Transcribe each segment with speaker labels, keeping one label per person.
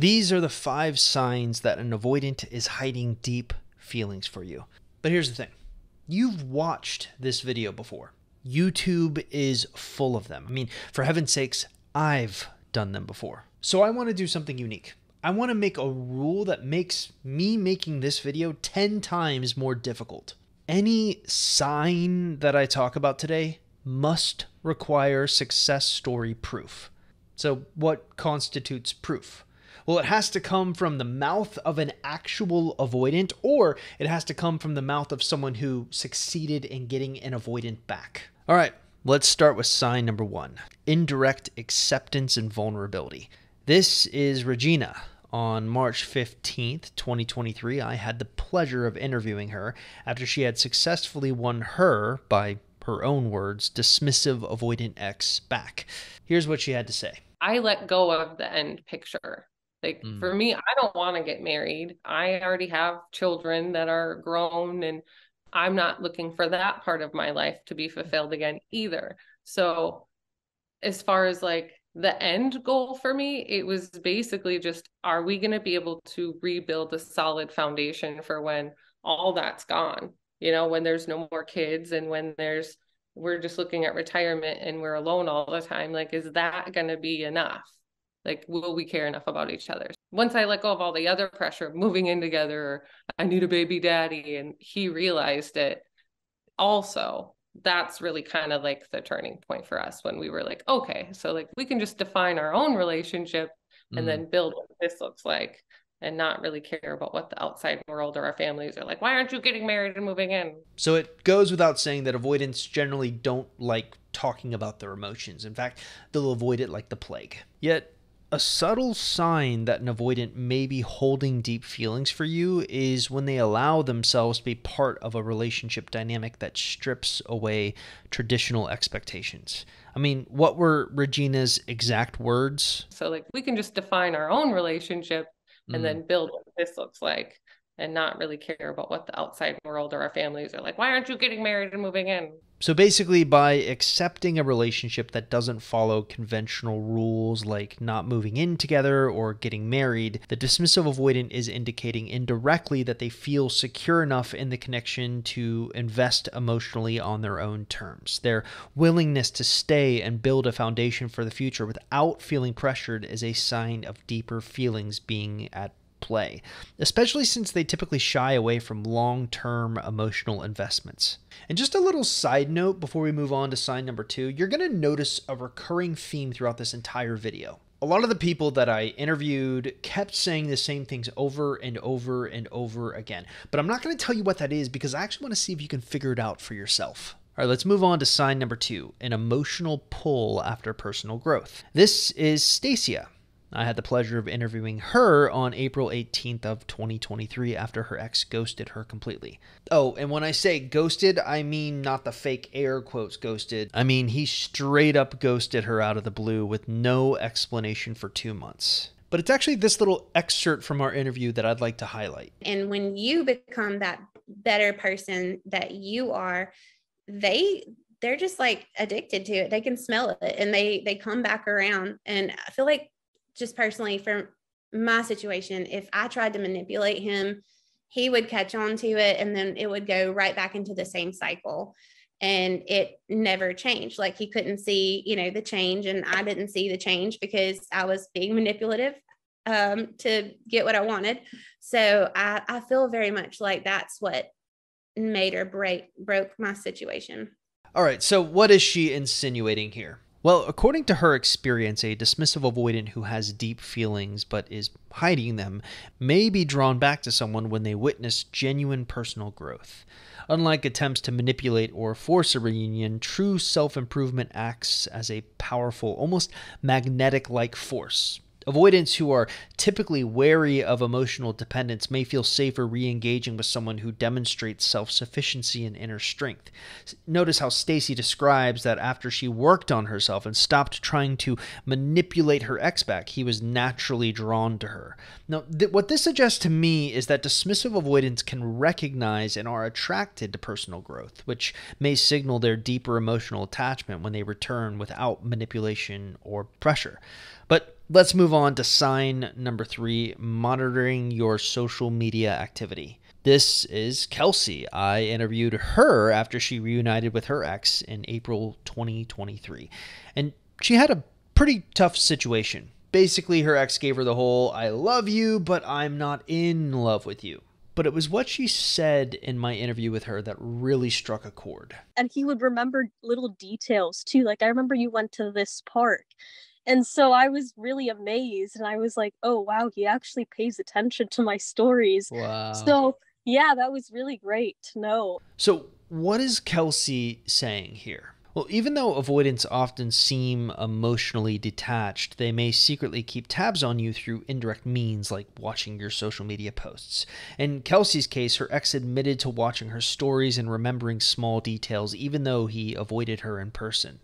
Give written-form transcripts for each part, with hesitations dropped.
Speaker 1: These are the 5 signs that an avoidant is hiding deep feelings for you. But here's the thing. You've watched this video before. YouTube is full of them. I mean, for heaven's sakes, I've done them before. So I want to do something unique. I want to make a rule that makes me making this video 10 times more difficult. Any sign that I talk about today must require success story proof. So what constitutes proof? Well, it has to come from the mouth of an actual avoidant, or it has to come from the mouth of someone who succeeded in getting an avoidant back. All right, let's start with sign number 1, indirect acceptance and vulnerability. This is Regina. On March 15th, 2023, I had the pleasure of interviewing her after she had successfully won her, by her own words, dismissive avoidant ex back. Here's what she had to say.
Speaker 2: I let go of the end picture. For me, I don't want to get married. I already have children that are grown, and I'm not looking for that part of my life to be fulfilled again either. So as far as the end goal for me, it was basically just, are we going to be able to rebuild a solid foundation for when all that's gone? When there's no more kids and when we're just looking at retirement and we're alone all the time. Is that going to be enough? Will we care enough about each other? Once I let go of all the other pressure of moving in together, or I need a baby daddy, and he realized it also, that's really kind of the turning point for us, when we were okay, so we can just define our own relationship and then build what this looks like, and not really care about what the outside world or our families are like. Why aren't you getting married and moving in?
Speaker 1: So it goes without saying that avoidants generally don't like talking about their emotions. In fact, they'll avoid it like the plague. Yet, a subtle sign that an avoidant may be holding deep feelings for you is when they allow themselves to be part of a relationship dynamic that strips away traditional expectations. I mean, what were Regina's exact words?
Speaker 2: So we can just define our own relationship and then build what this looks like, and not really care about what the outside world or our families are like. Why aren't you getting married and moving in?
Speaker 1: So basically, by accepting a relationship that doesn't follow conventional rules like not moving in together or getting married, the dismissive avoidant is indicating indirectly that they feel secure enough in the connection to invest emotionally on their own terms. Their willingness to stay and build a foundation for the future without feeling pressured is a sign of deeper feelings being at play, especially since they typically shy away from long-term emotional investments. And just a little side note before we move on to sign number 2, you're going to notice a recurring theme throughout this entire video. A lot of the people that I interviewed kept saying the same things over and over and over again, but I'm not going to tell you what that is because I actually want to see if you can figure it out for yourself. All right, let's move on to sign number 2, an emotional pull after personal growth. This is Stacia. I had the pleasure of interviewing her on April 18th of 2023 after her ex ghosted her completely. Oh, and when I say ghosted, I mean not the fake air quotes ghosted. I mean he straight up ghosted her out of the blue with no explanation for 2 months. But it's actually this little excerpt from our interview that I'd like to highlight.
Speaker 3: And when you become that better person that you are, they're just addicted to it. They can smell it and they come back around. And I feel like, just personally, for my situation, if I tried to manipulate him, he would catch on to it, and then it would go right back into the same cycle, and it never changed. He couldn't see, the change, and I didn't see the change because I was being manipulative to get what I wanted. So I feel very much like that's what made or broke my situation.
Speaker 1: All right, so what is she insinuating here? Well, according to her experience, a dismissive avoidant who has deep feelings but is hiding them may be drawn back to someone when they witness genuine personal growth. Unlike attempts to manipulate or force a reunion, true self-improvement acts as a powerful, almost magnetic-like force. Avoidants who are typically wary of emotional dependence may feel safer re-engaging with someone who demonstrates self-sufficiency and inner strength. Notice how Stacy describes that after she worked on herself and stopped trying to manipulate her ex back, he was naturally drawn to her. Now, what this suggests to me is that dismissive avoidants can recognize and are attracted to personal growth, which may signal their deeper emotional attachment when they return without manipulation or pressure. But Let's move on to sign number 3, monitoring your social media activity. This is Kelsey. I interviewed her after she reunited with her ex in April 2023. And she had a pretty tough situation. Basically, her ex gave her the whole, I love you, but I'm not in love with you. But it was what she said in my interview with her that really struck a chord.
Speaker 4: And he would remember little details too. Like, I remember you went to this park. And so I was really amazed, and I was like, oh, wow, he actually pays attention to my stories.
Speaker 1: Wow.
Speaker 4: So, yeah, that was really great to know.
Speaker 1: So what is Kelsey saying here? Well, even though avoidants often seem emotionally detached, they may secretly keep tabs on you through indirect means like watching your social media posts. In Kelsey's case, her ex admitted to watching her stories and remembering small details, even though he avoided her in person.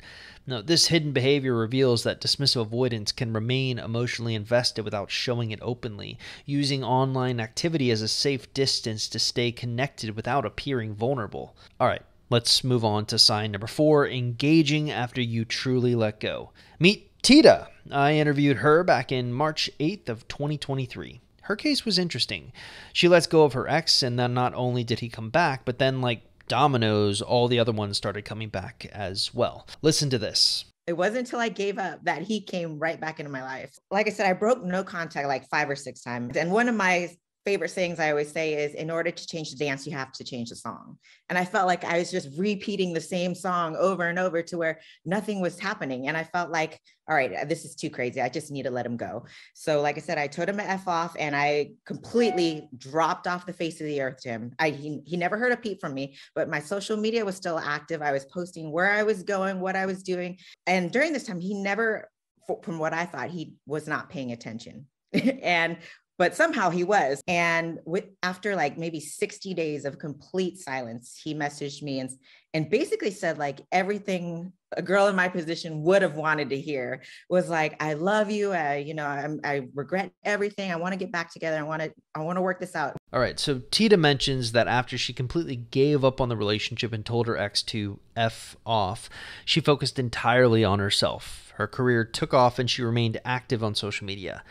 Speaker 1: Now, this hidden behavior reveals that dismissive avoidants can remain emotionally invested without showing it openly, using online activity as a safe distance to stay connected without appearing vulnerable. All right. Let's move on to sign number 4, engaging after you truly let go. Meet Tita. I interviewed her back in March 8th of 2023. Her case was interesting. She lets go of her ex, and then not only did he come back, but then like dominoes, all the other ones started coming back as well. Listen to this.
Speaker 5: It wasn't until I gave up that he came right back into my life. Like I said, I broke no contact like 5 or 6 times. And one of my favorite sayings I always say is, in order to change the dance, you have to change the song. And I felt like I was just repeating the same song over and over to where nothing was happening. And I felt like, all right, this is too crazy. I just need to let him go. So like I said, I told him to F off, and I completely dropped off the face of the earth to him. He never heard a peep from me, but my social media was still active. I was posting where I was going, what I was doing. And during this time, he never, from what I thought, he was not paying attention. But somehow he was. And after like maybe 60 days of complete silence, he messaged me and basically said like everything a girl in my position would have wanted to hear was like, I love you. I regret everything. I want to get back together. I want to work this out.
Speaker 1: All right. So Tita mentions that after she completely gave up on the relationship and told her ex to F off, she focused entirely on herself. Her career took off and she remained active on social media.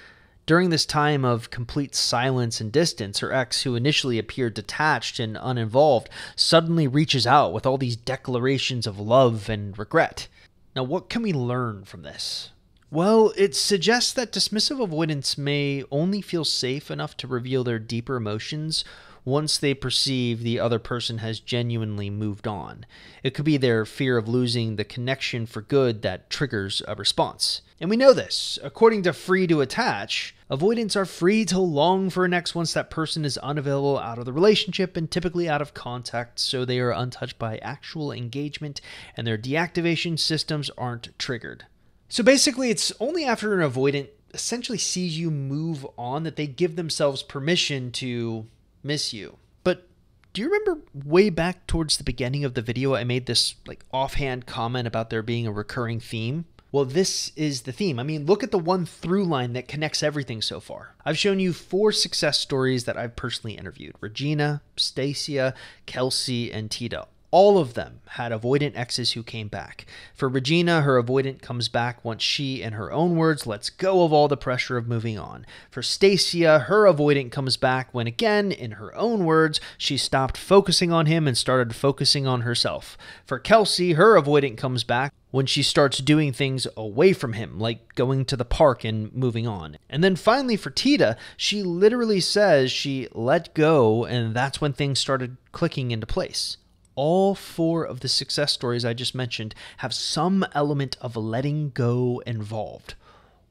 Speaker 1: During this time of complete silence and distance, her ex, who initially appeared detached and uninvolved, suddenly reaches out with all these declarations of love and regret. Now, what can we learn from this? Well, it suggests that dismissive avoidants may only feel safe enough to reveal their deeper emotions once they perceive the other person has genuinely moved on. It could be their fear of losing the connection for good that triggers a response. And we know this. According to Free to Attach, avoidants are free to long for an ex once that person is unavailable out of the relationship and typically out of contact, so they are untouched by actual engagement and their deactivation systems aren't triggered. So basically, it's only after an avoidant essentially sees you move on that they give themselves permission to miss you. But do you remember way back towards the beginning of the video I made this like offhand comment about there being a recurring theme? Well, this is the theme. I mean, look at the one through line that connects everything so far. I've shown you 4 success stories that I've personally interviewed. Regina, Stacia, Kelsey, and Tita. All of them had avoidant exes who came back. For Regina, her avoidant comes back once she, in her own words, lets go of all the pressure of moving on. For Stacia, her avoidant comes back when, again, in her own words, she stopped focusing on him and started focusing on herself. For Kelsey, her avoidant comes back when she starts doing things away from him, like going to the park and moving on. And then finally for Tita, she literally says she let go, and that's when things started clicking into place. All 4 of the success stories I just mentioned have some element of letting go involved.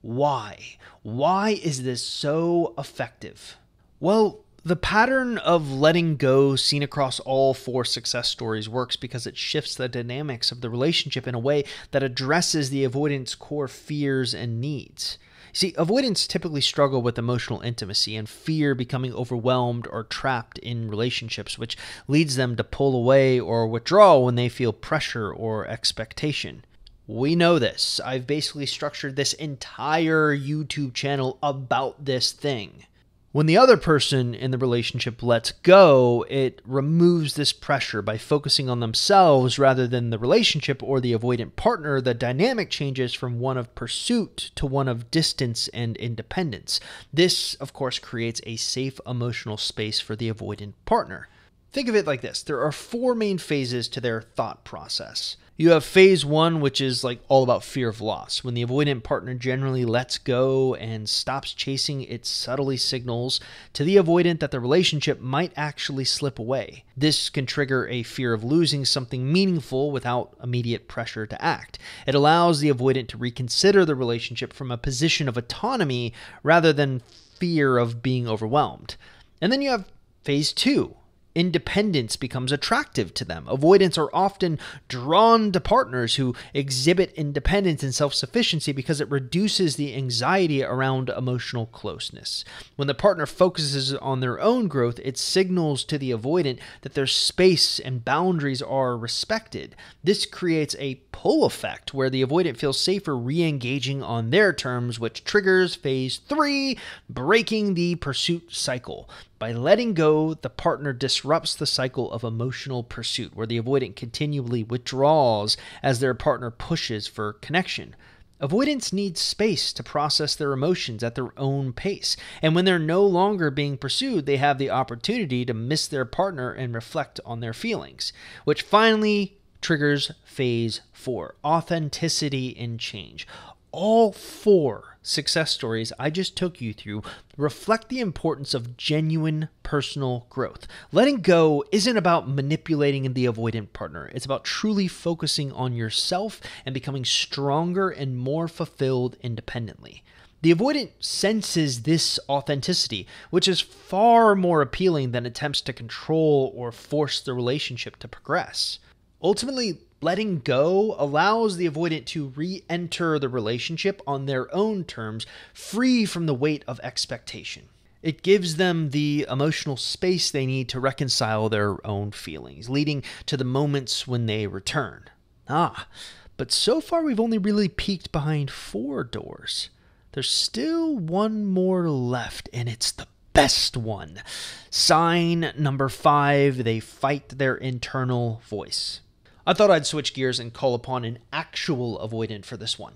Speaker 1: Why? Why is this so effective? Well, the pattern of letting go seen across all 4 success stories works because it shifts the dynamics of the relationship in a way that addresses the avoidant's core fears and needs. See, avoidants typically struggle with emotional intimacy and fear becoming overwhelmed or trapped in relationships, which leads them to pull away or withdraw when they feel pressure or expectation. We know this. I've basically structured this entire YouTube channel about this thing. When the other person in the relationship lets go, it removes this pressure by focusing on themselves rather than the relationship or the avoidant partner. The dynamic changes from one of pursuit to one of distance and independence. This, of course, creates a safe emotional space for the avoidant partner. Think of it like this. There are 4 main phases to their thought process. You have phase 1, which is like all about fear of loss, when the avoidant partner generally lets go and stops chasing. It subtly signals to the avoidant that the relationship might actually slip away. This can trigger a fear of losing something meaningful without immediate pressure to act. It allows the avoidant to reconsider the relationship from a position of autonomy rather than fear of being overwhelmed. And then you have phase 2. Independence becomes attractive to them. Avoidants are often drawn to partners who exhibit independence and self-sufficiency because it reduces the anxiety around emotional closeness. When the partner focuses on their own growth, it signals to the avoidant that their space and boundaries are respected. This creates a pull effect where the avoidant feels safer re-engaging on their terms, which triggers phase 3, breaking the pursuit cycle. By letting go, the partner disrupts the cycle of emotional pursuit, where the avoidant continually withdraws as their partner pushes for connection. Avoidants need space to process their emotions at their own pace, and when they're no longer being pursued, they have the opportunity to miss their partner and reflect on their feelings, which finally triggers phase 4, authenticity and change. All 4 success stories I just took you through reflect the importance of genuine personal growth. Letting go isn't about manipulating the avoidant partner. It's about truly focusing on yourself and becoming stronger and more fulfilled independently. The avoidant senses this authenticity, which is far more appealing than attempts to control or force the relationship to progress. Ultimately, letting go allows the avoidant to re-enter the relationship on their own terms, free from the weight of expectation. It gives them the emotional space they need to reconcile their own feelings, leading to the moments when they return. But so far we've only really peeked behind 4 doors. There's still one more left, and it's the best one. Sign number 5, they fight their internal voice. I thought I'd switch gears and call upon an actual avoidant for this one.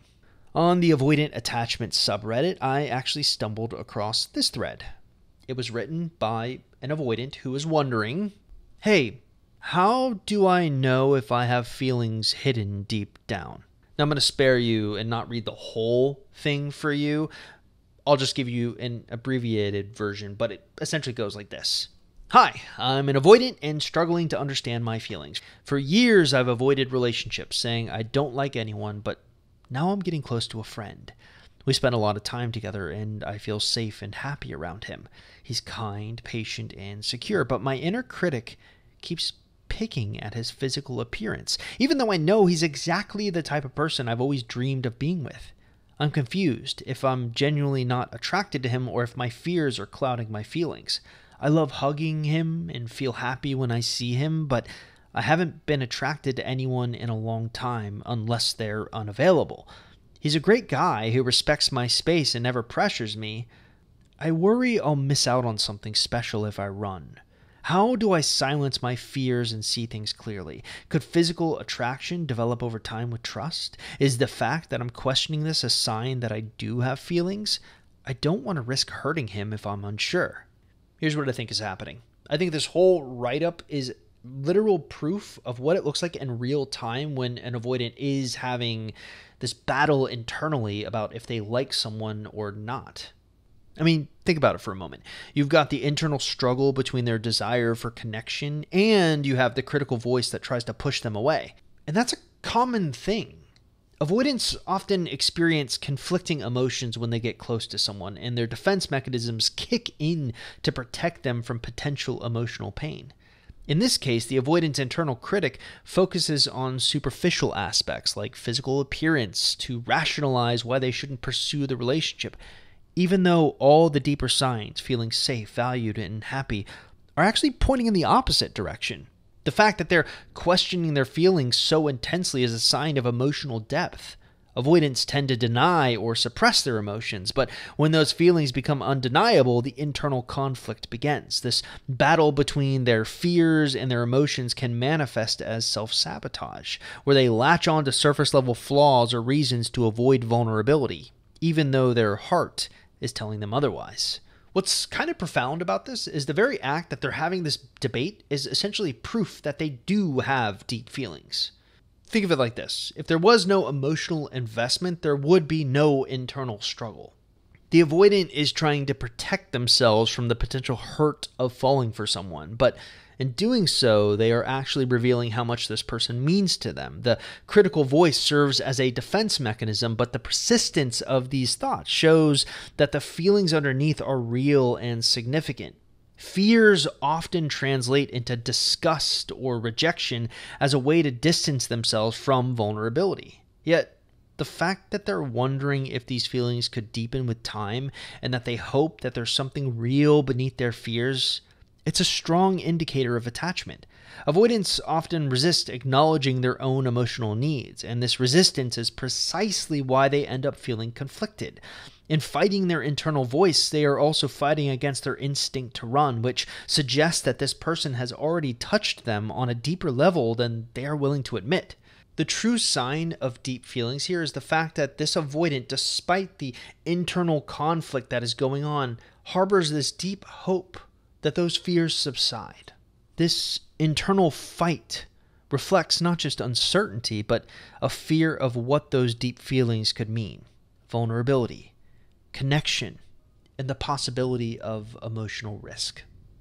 Speaker 1: On the avoidant attachment subreddit, I actually stumbled across this thread. It was written by an avoidant who was wondering, hey, how do I know if I have feelings hidden deep down? Now I'm going to spare you and not read the whole thing for you. I'll just give you an abbreviated version, but it essentially goes like this. Hi, I'm an avoidant and struggling to understand my feelings. For years, I've avoided relationships, saying I don't like anyone, but now I'm getting close to a friend. We spend a lot of time together, and I feel safe and happy around him. He's kind, patient, and secure, but my inner critic keeps picking at his physical appearance, even though I know he's exactly the type of person I've always dreamed of being with. I'm confused if I'm genuinely not attracted to him or if my fears are clouding my feelings. I love hugging him and feel happy when I see him, but I haven't been attracted to anyone in a long time unless they're unavailable. He's a great guy who respects my space and never pressures me. I worry I'll miss out on something special if I run. How do I silence my fears and see things clearly? Could physical attraction develop over time with trust? Is the fact that I'm questioning this a sign that I do have feelings? I don't want to risk hurting him if I'm unsure. Here's what I think is happening. I think this whole write-up is literal proof of what it looks like in real time when an avoidant is having this battle internally about if they like someone or not. I mean, think about it for a moment. You've got the internal struggle between their desire for connection, and you have the critical voice that tries to push them away. And that's a common thing. Avoidants often experience conflicting emotions when they get close to someone, and their defense mechanisms kick in to protect them from potential emotional pain. In this case, the avoidant's internal critic focuses on superficial aspects like physical appearance to rationalize why they shouldn't pursue the relationship, even though all the deeper signs, feeling safe, valued, and happy, are actually pointing in the opposite direction. The fact that they're questioning their feelings so intensely is a sign of emotional depth. Avoidants tend to deny or suppress their emotions, but when those feelings become undeniable, the internal conflict begins. This battle between their fears and their emotions can manifest as self-sabotage, where they latch on to surface-level flaws or reasons to avoid vulnerability, even though their heart is telling them otherwise. What's kind of profound about this is the very act that they're having this debate is essentially proof that they do have deep feelings. Think of it like this. If there was no emotional investment, there would be no internal struggle. The avoidant is trying to protect themselves from the potential hurt of falling for someone, but in doing so, they are actually revealing how much this person means to them. The critical voice serves as a defense mechanism, but the persistence of these thoughts shows that the feelings underneath are real and significant. Fears often translate into disgust or rejection as a way to distance themselves from vulnerability. Yet, the fact that they're wondering if these feelings could deepen with time and that they hope that there's something real beneath their fears, it's a strong indicator of attachment. Avoidants often resist acknowledging their own emotional needs, and this resistance is precisely why they end up feeling conflicted. In fighting their internal voice, they are also fighting against their instinct to run, which suggests that this person has already touched them on a deeper level than they are willing to admit. The true sign of deep feelings here is the fact that this avoidant, despite the internal conflict that is going on, harbors this deep hope that those fears subside. This internal fight reflects not just uncertainty, but a fear of what those deep feelings could mean: vulnerability, connection, and the possibility of emotional risk.